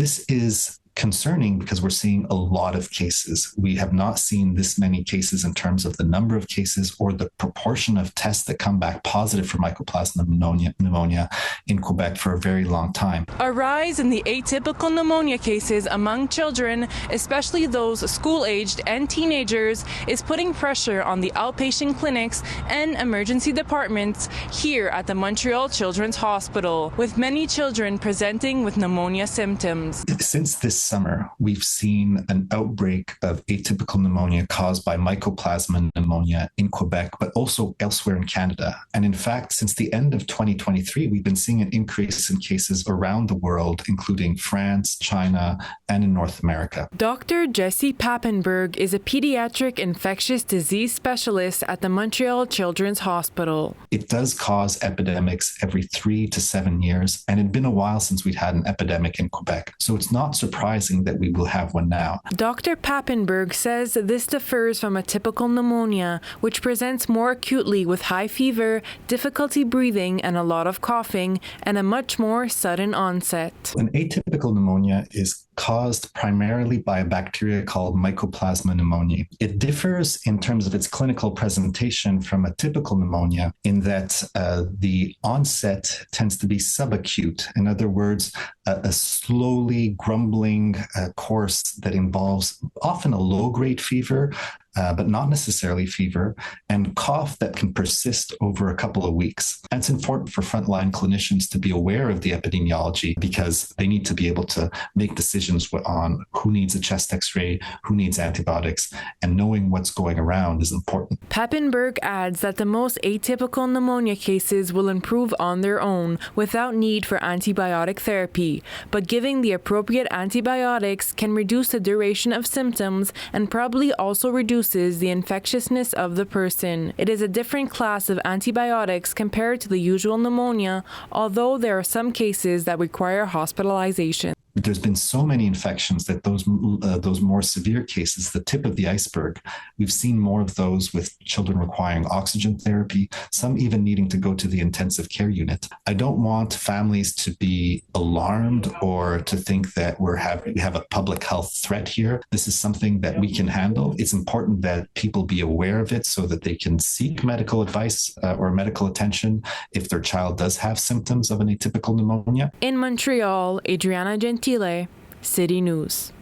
This is concerning because we're seeing a lot of cases. We have not seen this many cases in terms of the number of cases or the proportion of tests that come back positive for mycoplasma pneumonia in Quebec for a very long time. A rise in the atypical pneumonia cases among children, especially those school-aged and teenagers, is putting pressure on the outpatient clinics and emergency departments here at the Montreal Children's Hospital, with many children presenting with pneumonia symptoms. Since this summer, we've seen an outbreak of atypical pneumonia caused by mycoplasma pneumonia in Quebec, but also elsewhere in Canada. And in fact, since the end of 2023, we've been seeing an increase in cases around the world, including France, China, and in North America. Dr. Jessie Papenburg is a pediatric infectious disease specialist at the Montreal Children's Hospital. It does cause epidemics every 3 to 7 years, and it'd been a while since we'd had an epidemic in Quebec. So it's not surprising that we will have one now. Dr. Papenburg says this differs from a typical pneumonia, which presents more acutely with high fever, difficulty breathing, and a lot of coughing, and a much more sudden onset. An atypical pneumonia is caused primarily by a bacteria called Mycoplasma pneumoniae. It differs in terms of its clinical presentation from a typical pneumonia in that the onset tends to be subacute. In other words, a slowly grumbling course that involves often a low-grade fever, but not necessarily fever, and cough that can persist over a couple of weeks. And it's important for frontline clinicians to be aware of the epidemiology because they need to be able to make decisions on who needs a chest x-ray, who needs antibiotics, and knowing what's going around is important. Papenburg adds that the most atypical pneumonia cases will improve on their own without need for antibiotic therapy, but giving the appropriate antibiotics can reduce the duration of symptoms and probably also reduces the infectiousness of the person. It is a different class of antibiotics compared to the usual pneumonia, although there are some cases that require hospitalization. There's been so many infections that those more severe cases, the tip of the iceberg, we've seen more of those with children requiring oxygen therapy, some even needing to go to the intensive care unit. I don't want families to be alarmed or to think that we have a public health threat here. This is something that we can handle. It's important that people be aware of it so that they can seek medical advice or medical attention if their child does have symptoms of an atypical pneumonia. In Montreal, Adriana Gentile, City News.